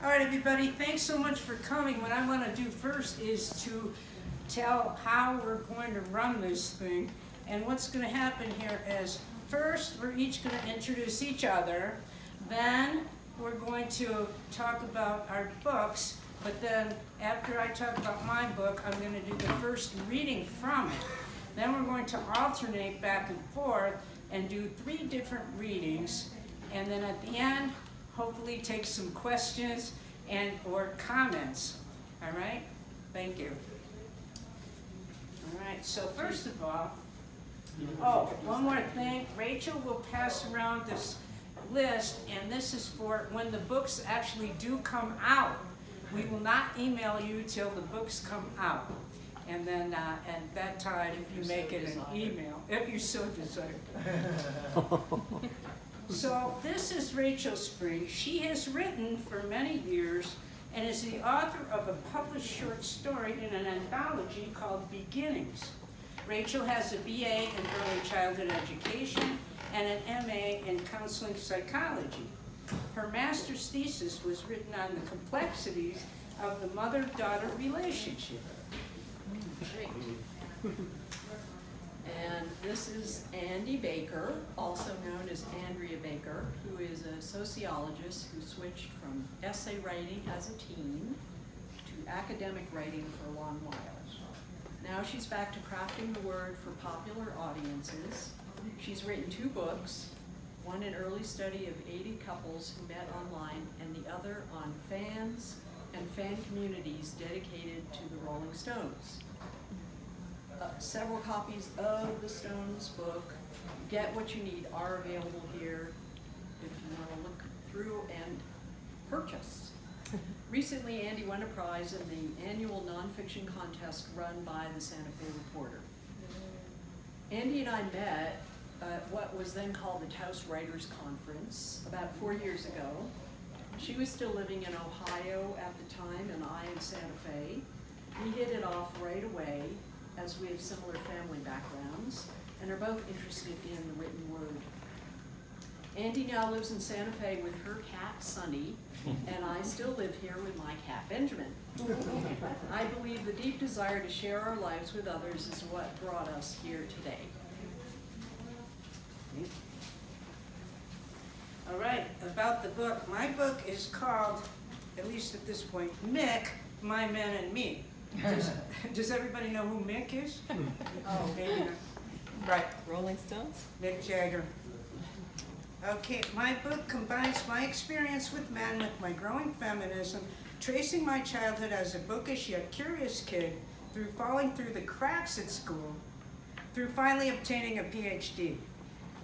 All right, everybody, thanks so much for coming. What I want to do first is to tell how we're going to run this thing. And what's going to happen here is, first, we're each going to introduce each other. Then, we're going to talk about our books. But then, after I talk about my book, I'm going to do the first reading from it. Then we're going to alternate back and forth and do 3 different readings. And then at the end, hopefully take some questions and or comments. All right? Thank you. All right, so first of all, one more thing. Rachel will pass around this list, and this is for when the books actually do come out. We will not email you till the books come out. And then at that time, if you make it an email, if you so desire. So this is Rachel Spree. She has written for many years and is the author of a published short story in an anthology called Beginnings. Rachel has a BA in early childhood education and an MA in counseling psychology. Her master's thesis was written on the complexities of the mother-daughter relationship. And this is Andee Baker, also known as Andrea Baker, who is a sociologist who switched from essay writing as a teen to academic writing for a long while. Now she's back to crafting the word for popular audiences. She's written 2 books, one an early study of 80 couples who met online, and the other on fans and fan communities dedicated to the Rolling Stones. Several copies of the Stones book, Get What You Need, are available here if you want to look through and purchase. Recently, Andee won a prize in the annual nonfiction contest run by the Santa Fe Reporter. Andee and I met at what was then called the Taos Writers Conference about 4 years ago. She was still living in Ohio at the time, and I in Santa Fe. We hit it off right away, as we have similar family backgrounds, and are both interested in the written word. Andee now lives in Santa Fe with her cat, Sunny, and I still live here with my cat, Benjamin. I believe the deep desire to share our lives with others is what brought us here today. All right, about the book. My book is called, at least at this point, Mick, My Men and Me. Does everybody know who Mick is? Oh, maybe not. Right. Rolling Stones? Mick Jagger. Okay, my book combines my experience with men with my growing feminism, tracing my childhood as a bookish yet curious kid, through falling through the cracks at school, through finally obtaining a PhD.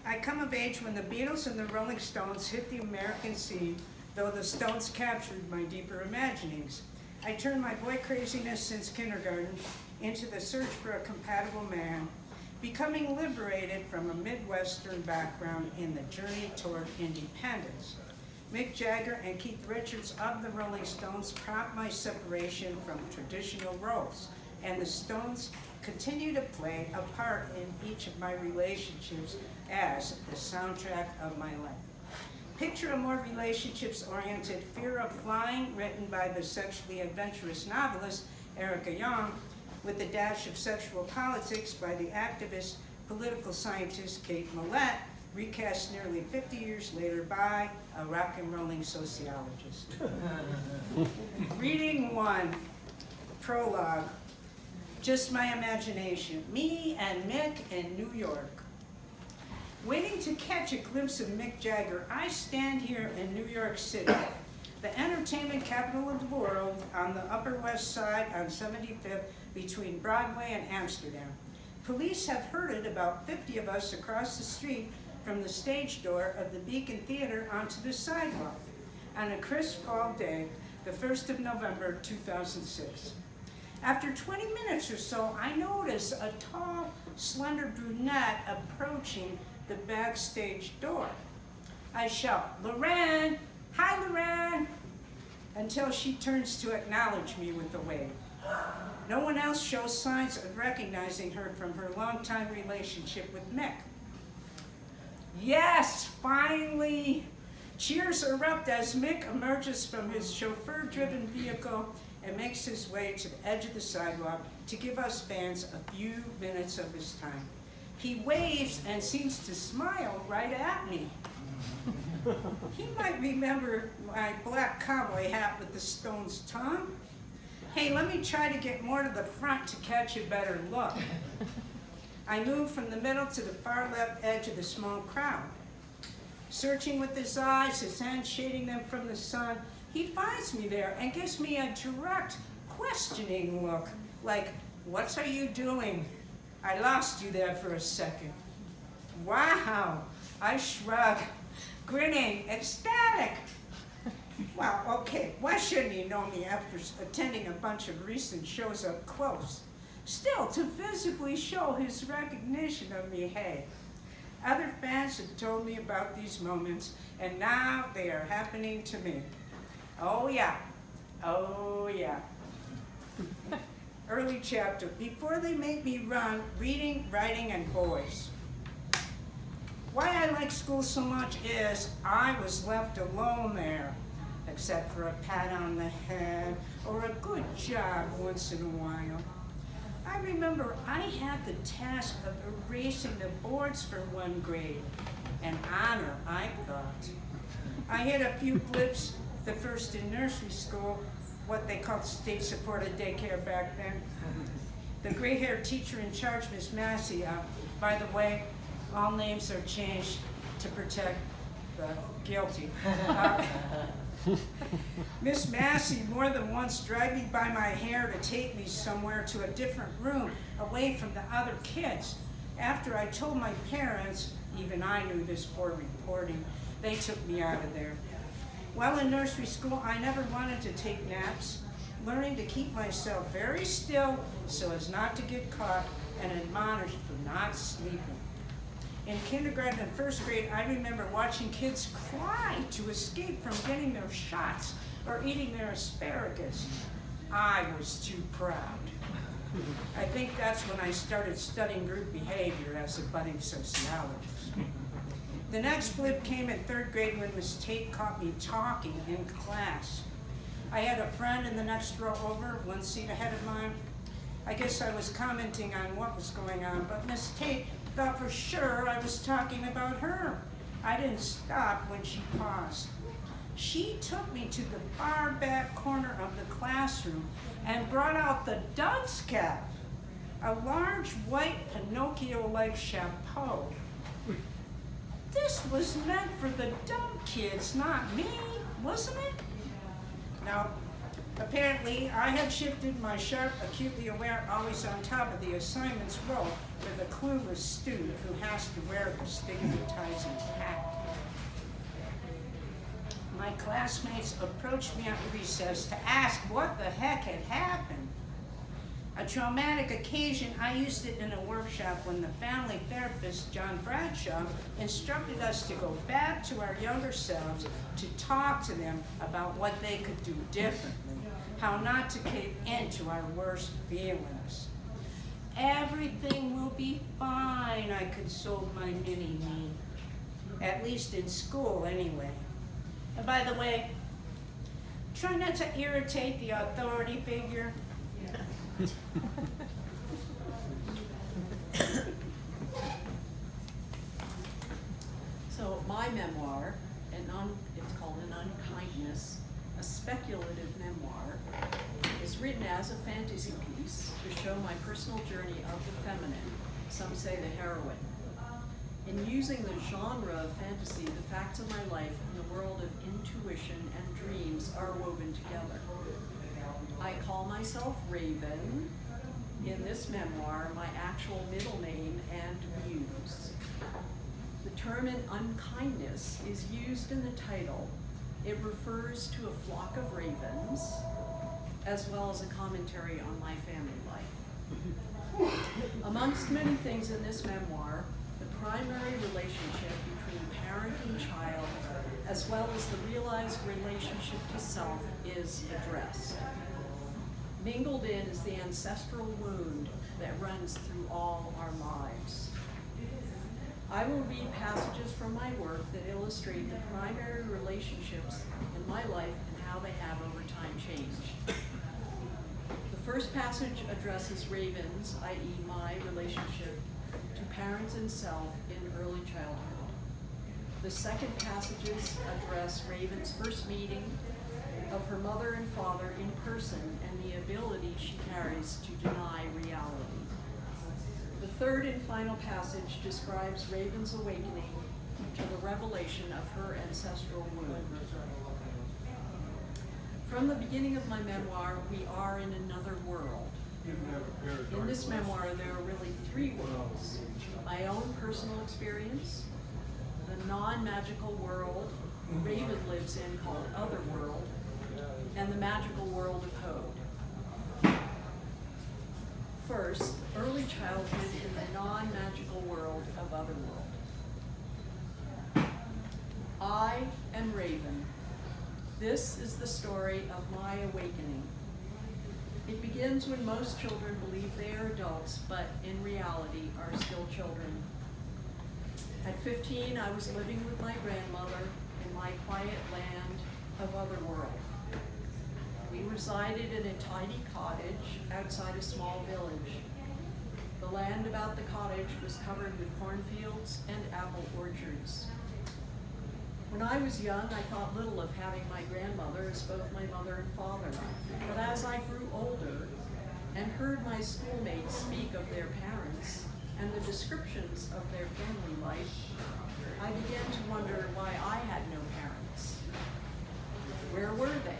I come of age when the Beatles and the Rolling Stones hit the American scene, though the Stones captured my deeper imaginings. I turned my boy craziness since kindergarten into the search for a compatible man, becoming liberated from a Midwestern background in the journey toward independence. Mick Jagger and Keith Richards of the Rolling Stones prompt my separation from traditional roles, and the Stones continue to play a part in each of my relationships as the soundtrack of my life. Picture a more relationships-oriented Fear of Flying, written by the sexually adventurous novelist Erica Young, with a dash of sexual politics by the activist political scientist Kate Millett, recast nearly 50 years later by a rock and rolling sociologist. Reading 1, prologue. Just my imagination. Me and Mick in New York. Waiting to catch a glimpse of Mick Jagger, I stand here in New York City, the entertainment capital of the world, on the Upper West Side on 75th between Broadway and Amsterdam. Police have herded about 50 of us across the street from the stage door of the Beacon Theater onto the sidewalk on a crisp fall day, the 1st of November, 2006. After 20 minutes or so, I notice a tall, slender brunette approaching the backstage door. I shout, "Lorraine! Hi, Lorraine!" until she turns to acknowledge me with a wave. No one else shows signs of recognizing her from her longtime relationship with Mick. Yes, finally! Cheers erupt as Mick emerges from his chauffeur-driven vehicle and makes his way to the edge of the sidewalk to give us fans a few minutes of his time. He waves and seems to smile right at me. He might remember my black cowboy hat with the stone's tongue. Hey, let me try to get more to the front to catch a better look. I move from the middle to the far left edge of the small crowd. Searching with his eyes, his hands shading them from the sun, he finds me there and gives me a direct, questioning look, like, "What are you doing? I lost you there for a second." Wow, I shrug, grinning, ecstatic. Well, okay, why shouldn't he know me after attending a bunch of recent shows up close? Still, to visibly show his recognition of me, hey. Other fans have told me about these moments, and now they are happening to me. Oh yeah, oh yeah. Early chapter, before they make me run, reading, writing, and boys. Why I like school so much is I was left alone there, except for a pat on the head or a good job once in a while. I remember I had the task of erasing the boards for one grade. An honor, I thought. I had a few blips, the first in nursery school, what they called state-supported daycare back then. The gray-haired teacher in charge, Miss Massey, by the way, all names are changed to protect the guilty. Miss Massey more than once dragged me by my hair to take me somewhere to a different room, away from the other kids. After I told my parents, even I knew this poor reporting, they took me out of there. While in nursery school, I never wanted to take naps, learning to keep myself very still so as not to get caught and admonished for not sleeping. In kindergarten and first grade, I remember watching kids cry to escape from getting their shots or eating their asparagus. I was too proud. I think that's when I started studying group behavior as a budding sociologist. The next blip came in third grade when Miss Tate caught me talking in class. I had a friend in the next row over, one seat ahead of mine. I guess I was commenting on what was going on, but Miss Tate thought for sure I was talking about her. I didn't stop when she paused. She took me to the far back corner of the classroom and brought out the dunce cap, a large white Pinocchio-like chapeau. This was meant for the dumb kids, not me, wasn't it? Now, apparently, I had shifted my sharp, acutely aware, always on top of the assignments role for the clueless student who has to wear the stigmatizing hat. My classmates approached me at recess to ask what the heck had happened. A traumatic occasion, I used it in a workshop when the family therapist, John Bradshaw, instructed us to go back to our younger selves to talk to them about what they could do differently, how not to cave into our worst feelings. Everything will be fine, I consoled my mini-me. At least in school, anyway. And by the way, try not to irritate the authority figure. So my memoir, it's called Unkindness, a speculative memoir, is written as a fantasy piece to show my personal journey of the feminine, some say the heroine. In using the genre of fantasy, the facts of my life and the world of intuition and dreams are woven together. I call myself Raven, in this memoir, my actual middle name and muse. The term in unkindness is used in the title. It refers to a flock of ravens, as well as a commentary on my family life. Amongst many things in this memoir, the primary relationship between parent and child, as well as the realized relationship to self, is addressed. Mingled in is the ancestral wound that runs through all our lives. I will read passages from my work that illustrate the primary relationships in my life and how they have over time changed. The first passage addresses Raven's, i.e. my relationship to parents and self in early childhood. The second passages address Raven's first meeting of her mother and father in person and the ability she carries to deny reality. The third and final passage describes Raven's awakening to the revelation of her ancestral wound. From the beginning of my memoir, we are in another world. In this memoir, there are really three worlds: my own personal experience, the non-magical world Raven lives in called Otherworld, and the magical world of Hode. First, early childhood in the non-magical world of Otherworld. I am Raven. This is the story of my awakening. It begins when most children believe they are adults, but in reality are still children. At 15, I was living with my grandmother in my quiet land of Otherworld. We resided in a tiny cottage outside a small village. The land about the cottage was covered with cornfields and apple orchards. When I was young, I thought little of having my grandmother as both my mother and father. But as I grew older and heard my schoolmates speak of their parents and the descriptions of their family life, I began to wonder why I had no parents. Where were they?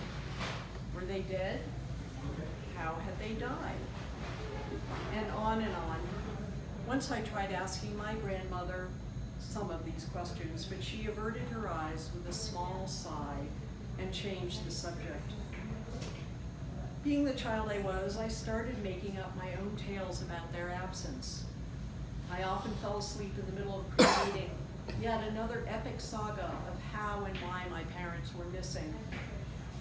Were they dead? How had they died? And on and on. Once I tried asking my grandmother some of these questions, but she averted her eyes with a small sigh and changed the subject. Being the child I was, I started making up my own tales about their absence. I often fell asleep in the middle of creating yet another epic saga of how and why my parents were missing.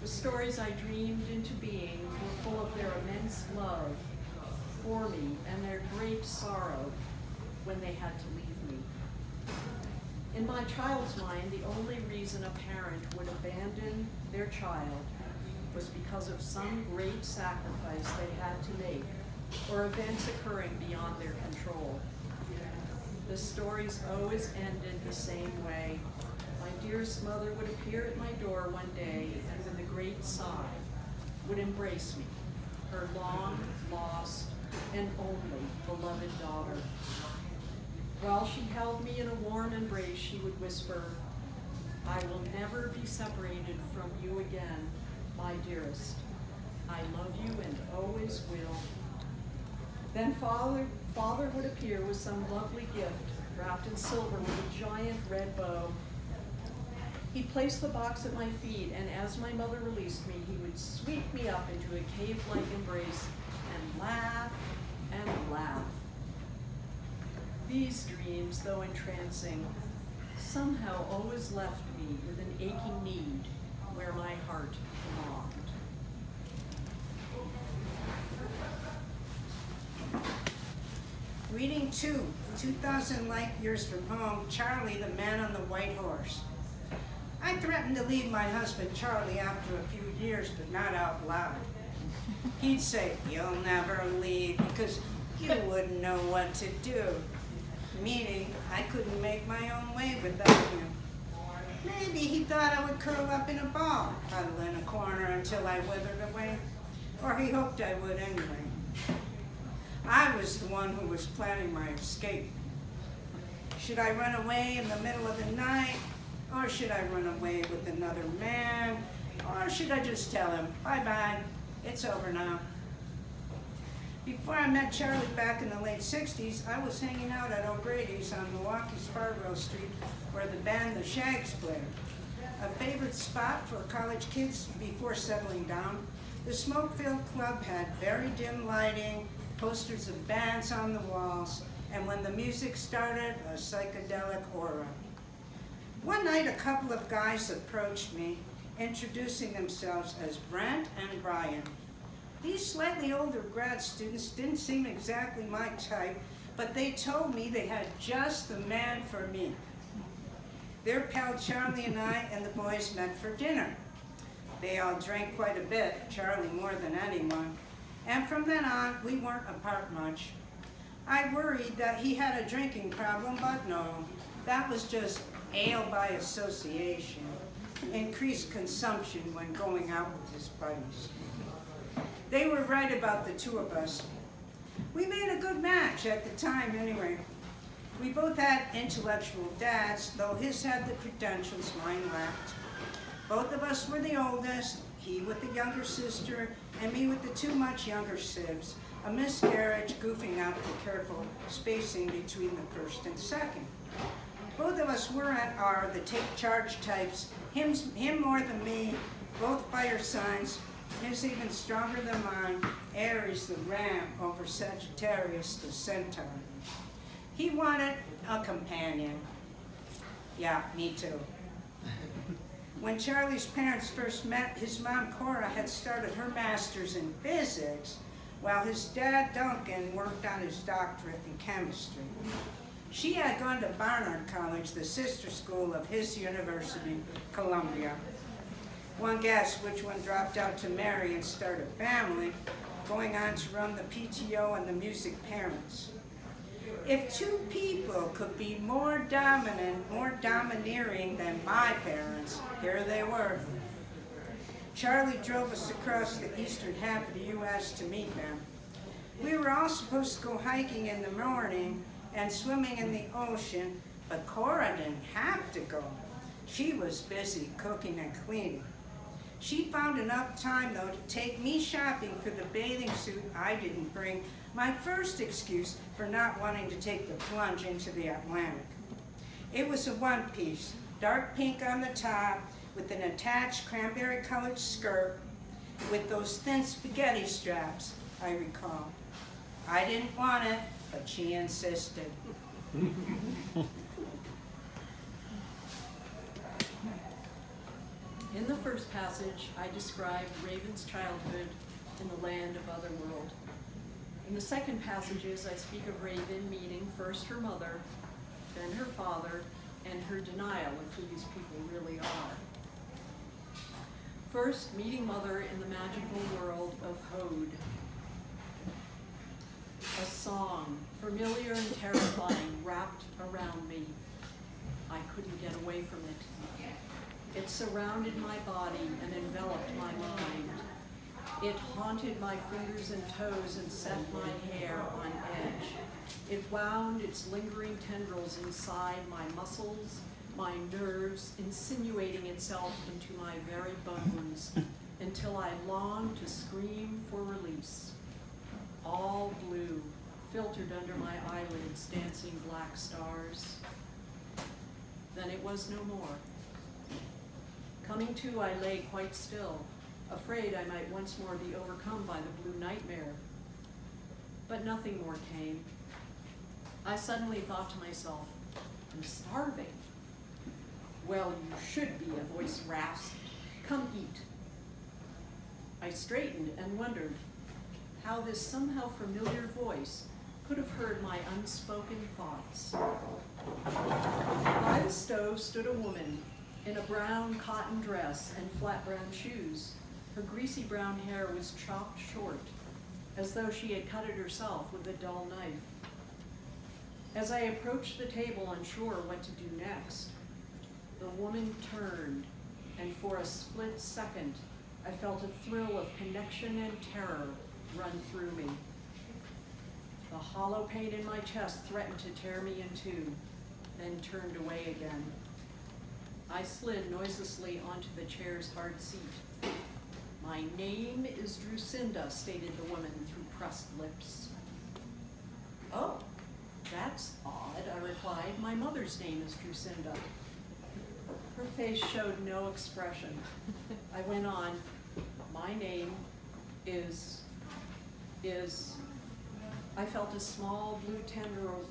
The stories I dreamed into being were full of their immense love for me and their great sorrow when they had to leave me. In my child's mind, the only reason a parent would abandon their child was because of some great sacrifice they had to make or events occurring beyond their control. The stories always ended the same way. My dearest mother would appear at my door one day and with a great sigh would embrace me, her long lost and only beloved daughter. While she held me in a warm embrace, she would whisper, "I will never be separated from you again, my dearest. I love you and always will." Then Father would appear with some lovely gift wrapped in silver with a giant red bow. He'd place the box at my feet, and as my mother released me, he would sweep me up into a cave-like embrace and laugh and laugh. These dreams, though entrancing, somehow always left me with an aching need where my heart belonged. Reading 2, 2,000 light years from home, Charlie, the man on the white horse. I threatened to leave my husband Charlie after a few years, but not out loud. He'd say, "You'll never leave because you wouldn't know what to do," meaning I couldn't make my own way without him. Maybe he thought I would curl up in a ball, huddle in a corner until I withered away, or he hoped I would anyway. I was the one who was planning my escape. Should I run away in the middle of the night? Or should I run away with another man? Or should I just tell him, "Bye-bye, it's over now"? Before I met Charlie back in the late 60s, I was hanging out at O'Grady's on Milwaukee's Fargo Street where the band The Shags played. A favorite spot for college kids before settling down, the smoke-filled club had very dim lighting, posters of bands on the walls, and when the music started, a psychedelic aura. One night, a couple of guys approached me, introducing themselves as Brent and Brian. These slightly older grad students didn't seem exactly my type, but they told me they had just the man for me. Their pal Charlie and I and the boys met for dinner. They all drank quite a bit, Charlie more than anyone, and from then on, we weren't apart much. I worried that he had a drinking problem, but no, that was just ale by association, increased consumption when going out with his buddies. They were right about the two of us. We made a good match at the time anyway. We both had intellectual dads, though his had the credentials mine lacked. Both of us were the oldest, he with the younger sister, and me with the too much younger sibs, a miscarriage goofing out the careful spacing between the first and second. Both of us were and are the take charge types, him more than me, both fire signs, his even stronger than mine, Aries the ram over Sagittarius the centaur. He wanted a companion. Yeah, me too. When Charlie's parents first met, his mom Cora had started her master's in physics, while his dad Duncan worked on his doctorate in chemistry. She had gone to Barnard College, the sister school of his university, Columbia. One guess which one dropped out to marry and start a family, going on to run the PTO and the music parents. If two people could be more dominant, more domineering than my parents, here they were. Charlie drove us across the eastern half of the U.S. to meet them. We were all supposed to go hiking in the morning and swimming in the ocean, but Cora didn't have to go. She was busy cooking and cleaning. She found enough time, though, to take me shopping for the bathing suit I didn't bring, my first excuse for not wanting to take the plunge into the Atlantic. It was a one-piece, dark pink on the top, with an attached cranberry-colored skirt, with those thin spaghetti straps, I recall. I didn't want it, but she insisted. In the first passage, I described Raven's childhood in the land of Otherworld. In the second passages, I speak of Raven meeting first her mother, then her father, and her denial of who these people really are. First, meeting Mother in the magical world of Hode. A song, familiar and terrifying, wrapped around me. I couldn't get away from it. It surrounded my body and enveloped my mind. It haunted my fingers and toes and set my hair on edge. It wound its lingering tendrils inside my muscles, my nerves, insinuating itself into my very bones until I longed to scream for release. All blue, filtered under my eyelids, dancing black stars. Then it was no more. Coming to, I lay quite still, afraid I might once more be overcome by the blue nightmare. But nothing more came. I suddenly thought to myself, I'm starving. Well, you should be, a voice rasped. Come eat. I straightened and wondered how this somehow familiar voice could have heard my unspoken thoughts. By the stove stood a woman in a brown cotton dress and flat brown shoes. Her greasy brown hair was chopped short, as though she had cut it herself with a dull knife. As I approached the table, unsure what to do next, the woman turned, and for a split second, I felt a thrill of connection and terror run through me. The hollow pain in my chest threatened to tear me in two, then turned away again. I slid noiselessly onto the chair's hard seat. My name is Drusinda, stated the woman through pressed lips. Oh, that's odd, I replied. My mother's name is Drusinda. Her face showed no expression. I went on, my name is, I felt a small blue tendril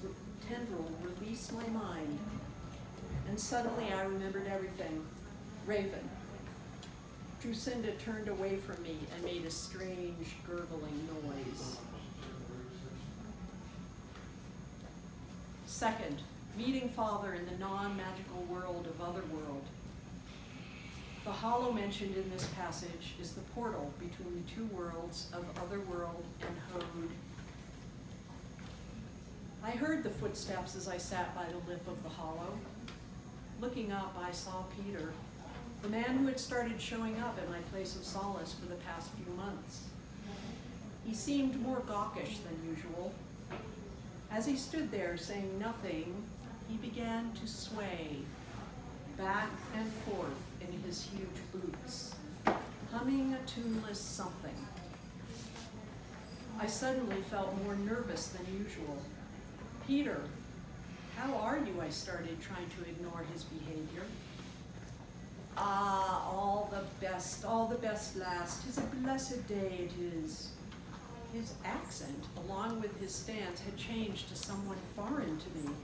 release my mind, and suddenly I remembered everything. Raven. Drusinda turned away from me and made a strange gurgling noise. Second, meeting Father in the non-magical world of Otherworld. The hollow mentioned in this passage is the portal between the two worlds of Otherworld and Hode. I heard the footsteps as I sat by the lip of the hollow. Looking up, I saw Peter, the man who had started showing up at my place of solace for the past few months. He seemed more gawkish than usual. As he stood there saying nothing, he began to sway back and forth in his huge boots, humming a tuneless something. I suddenly felt more nervous than usual. Peter, how are you? I started, trying to ignore his behavior. Ah, all the best last. 'Tis a blessed day it is. His accent, along with his stance, had changed to somewhat foreign to me.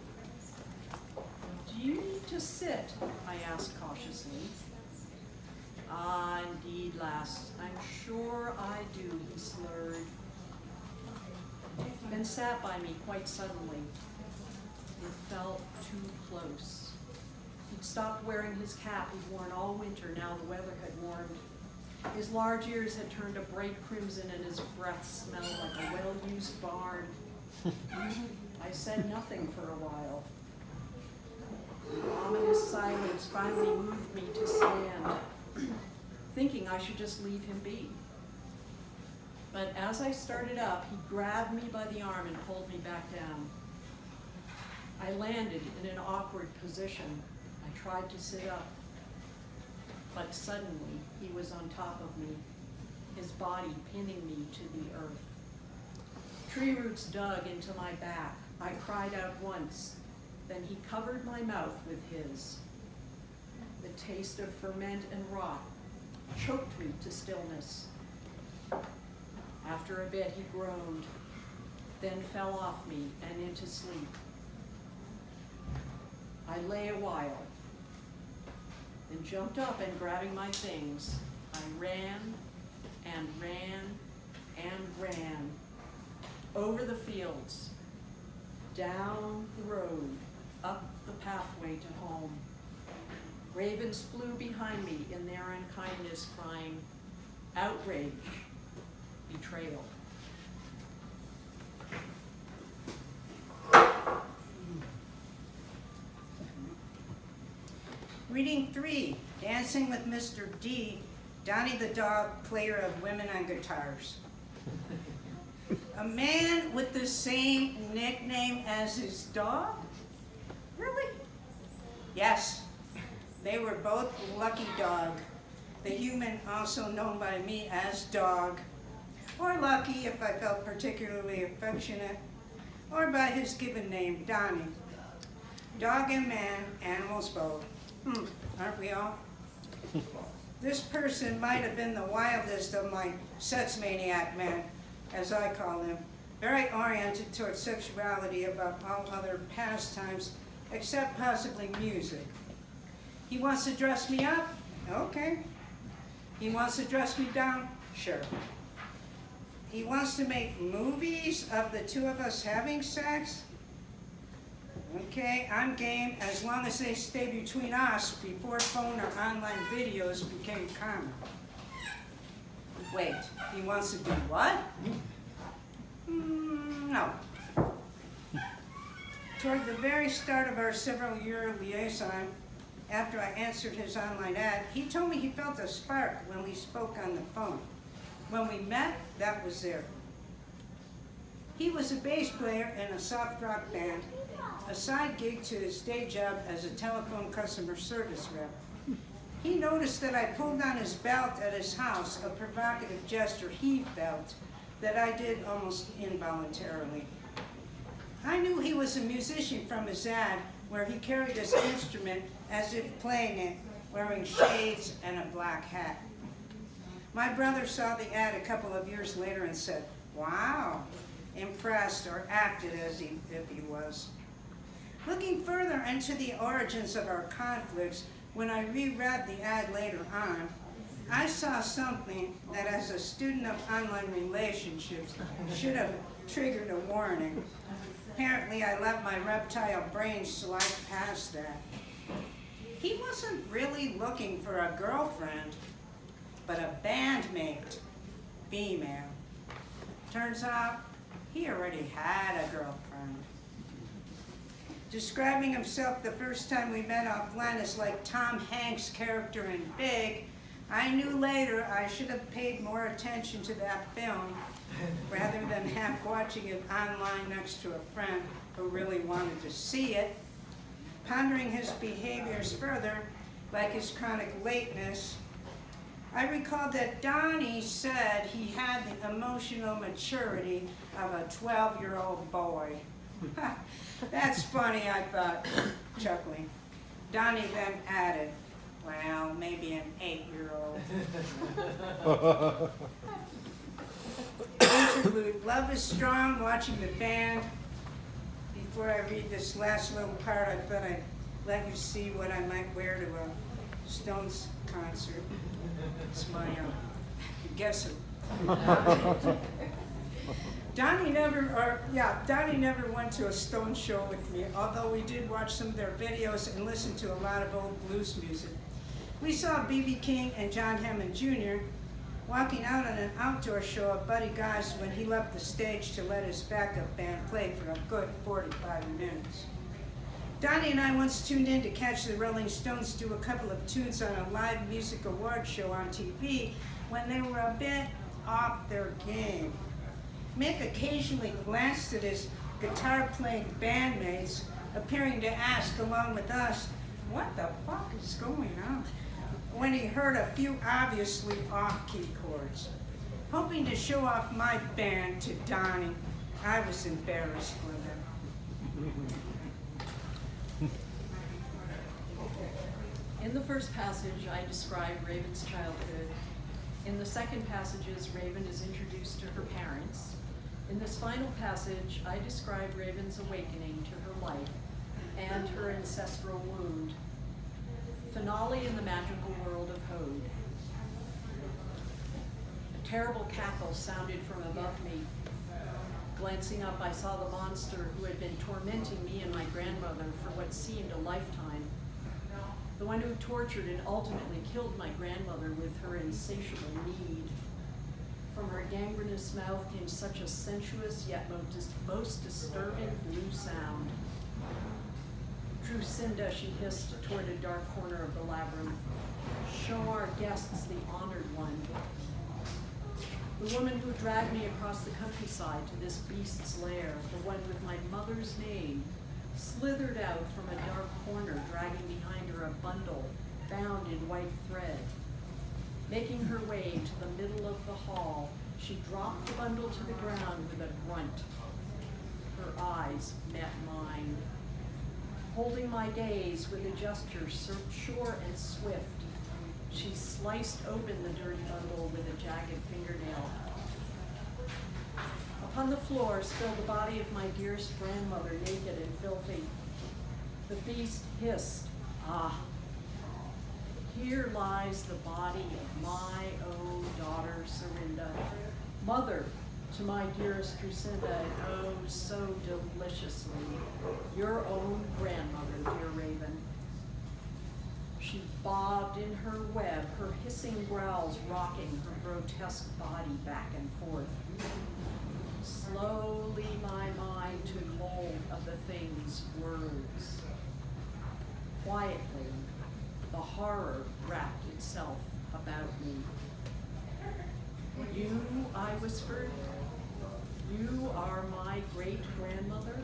Do you need to sit? I asked cautiously. Ah, indeed, lass. I'm sure I do, he slurred. Then sat by me quite suddenly. It felt too close. He'd stopped wearing his cap he'd worn all winter now the weather had warmed. His large ears had turned a bright crimson and his breath smelled like a well-used barn. I said nothing for a while. The ominous silence finally moved me to stand, thinking I should just leave him be. But as I started up, he grabbed me by the arm and pulled me back down. I landed in an awkward position. I tried to sit up, but suddenly he was on top of me, his body pinning me to the earth. Tree roots dug into my back. I cried out once, then he covered my mouth with his. The taste of ferment and rot choked me to stillness. After a bit, he groaned, then fell off me and into sleep. I lay a while, then jumped up and grabbing my things, I ran and ran and ran over the fields, down the road, up the pathway to home. Ravens flew behind me in their unkindness, crying, outrage, betrayal. Reading 3, Dancing with Mr. D, Donnie the Dog, player of women on guitars. A man with the same nickname as his dog? Really? Yes, they were both Lucky Dog, the human also known by me as Dog, or Lucky if I felt particularly affectionate, or by his given name, Donnie. Dog and man, animals both. Aren't we all? This person might have been the wildest of my sex maniac men, as I call him, very oriented towards sexuality above all other pastimes, except possibly music. He wants to dress me up? Okay. He wants to dress me down? Sure. He wants to make movies of the two of us having sex? Okay, I'm game as long as they stay between us before phone or online videos became common. Wait, he wants to do what? No. Toward the very start of our several-year liaison, after I answered his online ad, he told me he felt a spark when we spoke on the phone. When we met, that was there. He was a bass player in a soft rock band, a side gig to his day job as a telephone customer service rep. He noticed that I pulled on his belt at his house, a provocative gesture he felt that I did almost involuntarily. I knew he was a musician from his ad, where he carried his instrument as if playing it, wearing shades and a black hat. My brother saw the ad a couple of years later and said, wow, impressed, or acted as if he was. Looking further into the origins of our conflicts, when I reread the ad later on, I saw something that as a student of online relationships should have triggered a warning. Apparently, I let my reptile brain slide past that. He wasn't really looking for a girlfriend, but a bandmate, female. Turns out, he already had a girlfriend. Describing himself the first time we met offline as like Tom Hanks' character in Big, I knew later I should have paid more attention to that film rather than half watching it online next to a friend who really wanted to see it. Pondering his behaviors further, like his chronic lateness, I recalled that Donnie said he had the emotional maturity of a 12-year-old boy. That's funny, I thought, chuckling. Donnie then added, well, maybe an 8-year-old. Interlude, love is strong, watching the band. Before I read this last little part, I thought I'd let you see what I might wear to a Stones concert. It's my, guess it. Donnie never went to a Stones show with me, although we did watch some of their videos and listen to a lot of old blues music. We saw B.B. King and John Hammond Jr. walking out on an outdoor show of Buddy Guy's when he left the stage to let his backup band play for a good 45 minutes. Donnie and I once tuned in to catch the Rolling Stones do a couple of tunes on a live music award show on TV when they were a bit off their game. Mick occasionally glanced at his guitar-playing bandmates, appearing to ask, along with us, what the fuck is going on? When he heard a few obviously off-key chords. Hoping to show off my band to Donnie, I was embarrassed with him. In the first passage, I describe Raven's childhood. In the second passages, Raven is introduced to her parents. In this final passage, I describe Raven's awakening to her life and her ancestral wound. Finale in the magical world of Hode. A terrible cackle sounded from above me. Glancing up, I saw the monster who had been tormenting me and my grandmother for what seemed a lifetime. The one who tortured and ultimately killed my grandmother with her insatiable need. From her gangrenous mouth came such a sensuous yet most disturbing blue sound. Drusinda, she hissed toward a dark corner of the labyrinth. Show our guests the honored one. The woman who dragged me across the countryside to this beast's lair, the one with my mother's name, slithered out from a dark corner, dragging behind her a bundle bound in white thread. Making her way to the middle of the hall, she dropped the bundle to the ground with a grunt. Her eyes met mine. Holding my gaze with a gesture sure and swift, she sliced open the dirty bundle with a jagged fingernail. Upon the floor spilled the body of my dearest grandmother, naked and filthy. The beast hissed, ah, here lies the body of my own daughter, Serinda, mother to my dearest Drusinda, and oh, so deliciously, your own grandmother, dear Raven. She bobbed in her web, her hissing growls rocking her grotesque body back and forth. Slowly my mind took hold of the thing's words. Quietly, the horror wrapped itself about me. You, I whispered, you are my great-grandmother?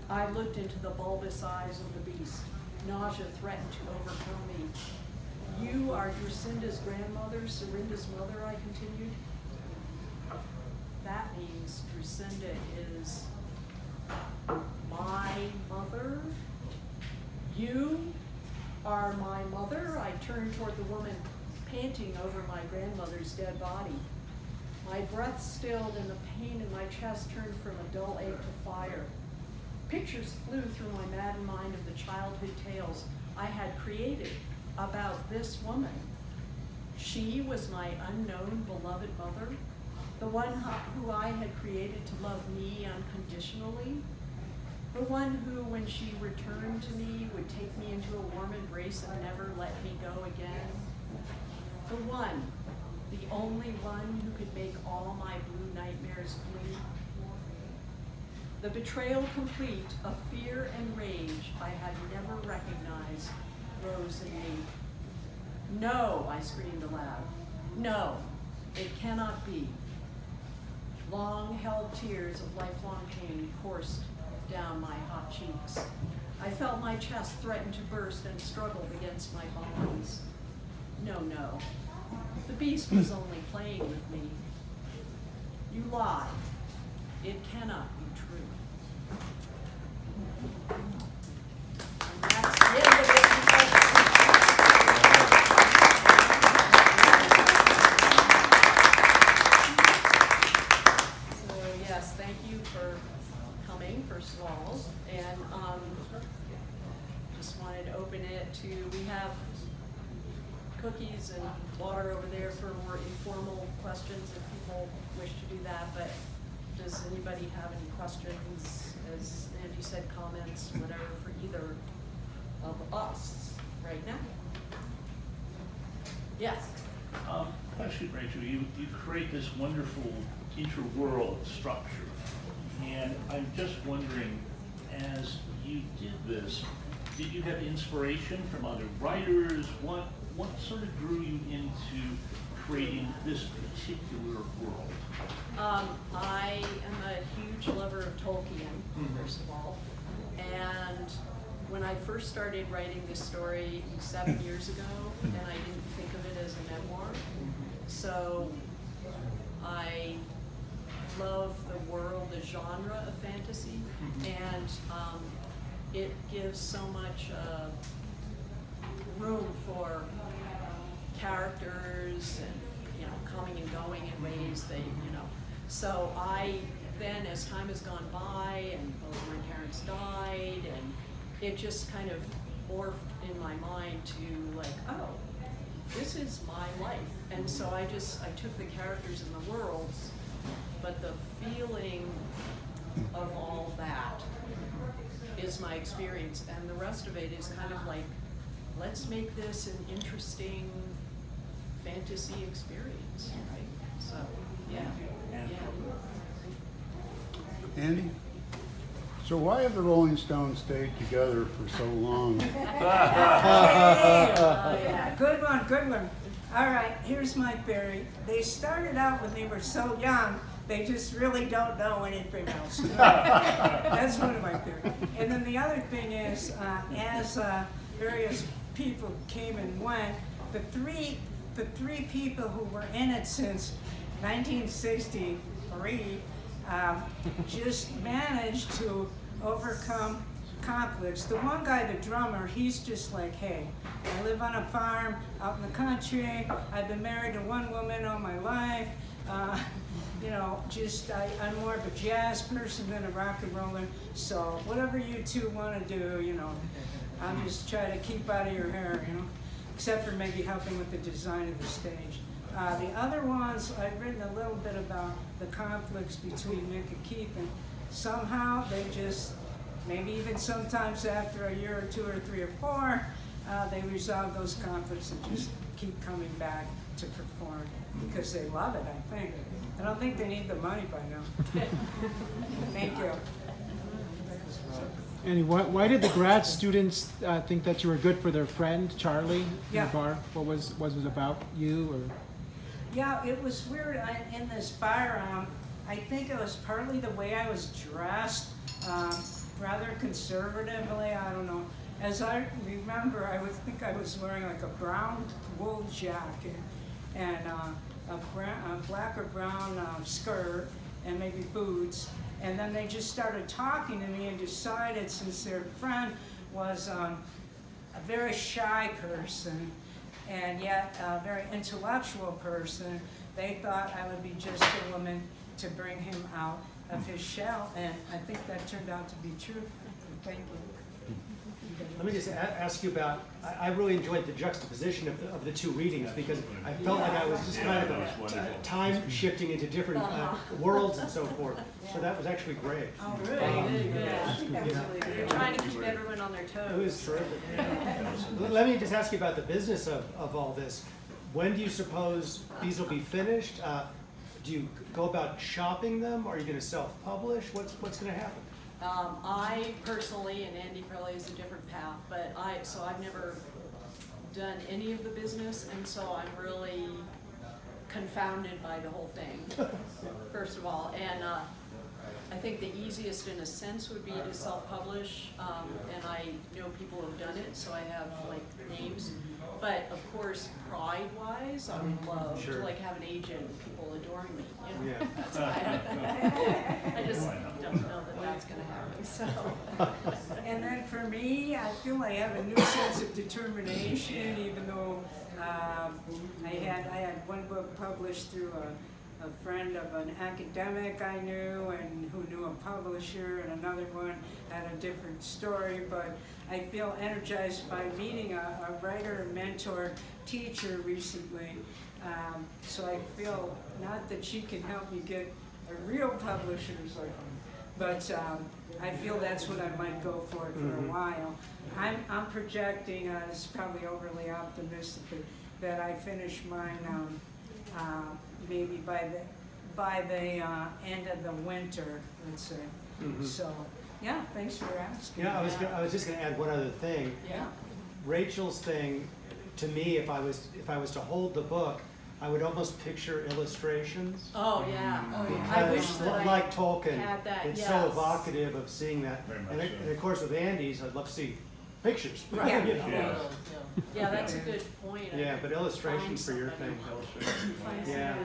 I looked into the bulbous eyes of the beast. Nausea threatened to overcome me. You are Drusinda's grandmother, Serinda's mother, I continued. That means Drusinda is my mother? You are my mother? I turned toward the woman panting over my grandmother's dead body. My breath stilled and the pain in my chest turned from a dull ache to fire. Pictures flew through my maddened mind of the childhood tales I had created about this woman. She was my unknown beloved mother, The one who I had created to love me unconditionally. The one who, when she returned to me, would take me into a warm embrace and never let me go again. The one, the only one who could make all my blue nightmares flee. The betrayal complete, of fear and rage I had never recognized rose in me. No, I screamed aloud. No, it cannot be. Long-held tears of lifelong pain coursed down my hot cheeks. I felt my chest threaten to burst and struggled against my bonds. No, no. The beast was only playing with me. You lie. It cannot be true. And that's the end of it. So yes, thank you for coming, first of all. And just wanted to open it to, we have cookies and water over there for more informal questions if people wish to do that, but does anybody have any questions, as Andy said, comments, whatever, for either of us right now? Yes? Question, Rachel, you create this wonderful interworld structure, and I'm just wondering, as you did this, did you have inspiration from other writers? What sort of drew you into creating this particular world? I am a huge lover of Tolkien, first of all, and when I first started writing this story 7 years ago, and I didn't think of it as a memoir, so I love the world, the genre of fantasy, and it gives so much room for characters and, you know, coming and going in ways they, you know. So I then, as time has gone by and both my parents died, and it just kind of morphed in my mind to like, oh, this is my life. And so I took the characters in the worlds, but the feeling of all that is my experience, and the rest of it is kind of like, let's make this an interesting fantasy experience, right? So, yeah. Andy? So why have the Rolling Stones stayed together for so long? Yeah, good one. All right, here's my theory. They started out when they were so young, they just really don't know anything else. That's one of my theories. And then the other thing is, as various people came and went, the three people who were in it since 1963 just managed to overcome conflicts. The one guy, the drummer, he's just like, hey, I live on a farm out in the country. I've been married to one woman all my life. You know, I'm more of a jazz person than a rock and roller. So whatever you two want to do, you know, I'm just trying to keep out of your hair, you know, except for maybe helping with the design of the stage. The other ones, I've written a little bit about the conflicts between Mick and Keith, and somehow they just, maybe even sometimes after a year or two or three or four, they resolve those conflicts and just keep coming back to perform because they love it, I think. I don't think they need the money by now. Thank you. Andy, why did the grad students think that you were good for their friend, Charlie, in Yeah. the bar? What was it about you? Or? Yeah, it was weird. In this bar, I think it was partly the way I was dressed, rather conservatively, I don't know. As I remember, I would think I was wearing like a brown wool jacket and a black or brown skirt and maybe boots. And then they just started talking to me and decided, since their friend was a very shy person and yet a very intellectual person, they thought I would be just a woman to bring him out of his shell. And I think that turned out to be true. Thank you. Let me just ask you about, I really enjoyed the juxtaposition of the two readings, because I felt like I was just kind of time shifting into different worlds and so forth. So that was actually great. Oh, good, good. I think that was really good. You're trying to keep everyone on their toes. It was terrific. Let me just ask you about the business of all this. When do you suppose these will be finished? Do you go about shopping them? Are you going to self-publish? What's going to happen? I personally, and Andy probably is a different path, but I've never done any of the business, and so I'm really confounded by the whole thing, first of all. And I think the easiest in a sense would be to self-publish, and I know people who have done it, so I have like names. But of course, pride-wise, I would love to like have an agent, and people adoring me. You know? Yeah. That's why I just don't know that that's going to happen. So. And then for me, I feel I have a new sense of determination, even though I had one book published through a friend of an academic I knew and who knew a publisher, and another one had a different story, but I feel energized by meeting a writer, mentor, teacher recently. So I feel not that she can help me get a real publisher, but I feel that's what I might go for a while. I'm projecting, it's probably overly optimistic, that I finish mine maybe by the end of the winter, let's say. So, yeah, thanks for asking. Yeah, I was just going to add one other thing. Yeah. Rachel's thing, to me, if I was to hold the book, I would almost picture illustrations. Oh yeah. Oh yeah. I Because wish that like I Tolkien, had that. it's yes. so evocative of seeing that. Very much And, so. and of course with Andy's, I'd love to see pictures. Right. You know? Yeah. Yeah, that's a good point. Yeah, but illustrations for your Find thing. somebody. Yeah.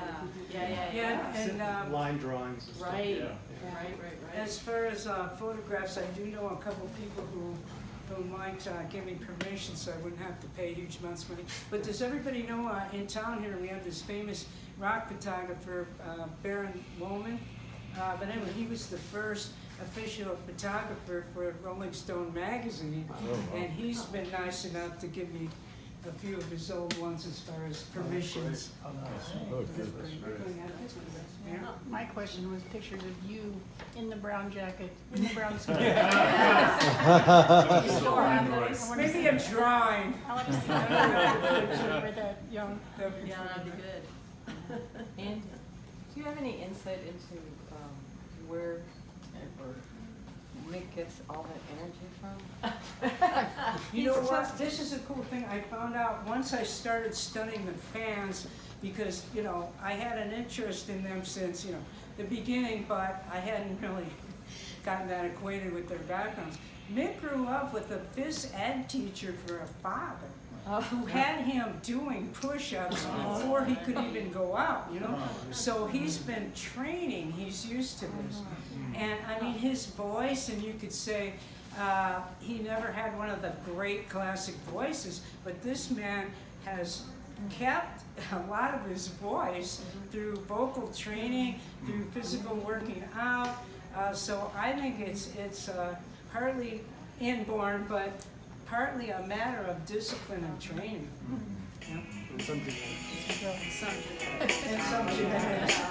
Yeah. And Line drawings and stuff. Right. Yeah. Right. as far as photographs, I do know a couple people who might give me permission so I wouldn't have to pay huge amounts of money. But does everybody know in town here we have this famous rock photographer, Baron Woolman? But anyway, he was the first official photographer for Rolling Stone magazine, and he's been nice enough to give me a few of his old ones as far as permissions. Oh, nice. Oh, good. Yeah. My question was pictures of you in the brown jacket, in the brown skirt. Maybe a drawing. I want to see that picture with that young. Yeah, that'd be good. And do you have any insight into where or Mick gets all that energy from? You know what? This is a cool thing. I found out once I started studying the fans, because, you know, I had an interest in them since, you know, the beginning, but I hadn't really gotten that acquainted with their backgrounds. Mick grew up with a phys ed teacher for a father who had him doing push-ups before he could even go out, you know? So he's been training, he's used to this. And I mean, his voice, and you could say, he never had one of the great classic voices, but this man has kept a lot of his voice through vocal training, through physical working out. So I think it's partly inborn, but partly a matter of discipline and training. Yeah. And some Some And some genetics.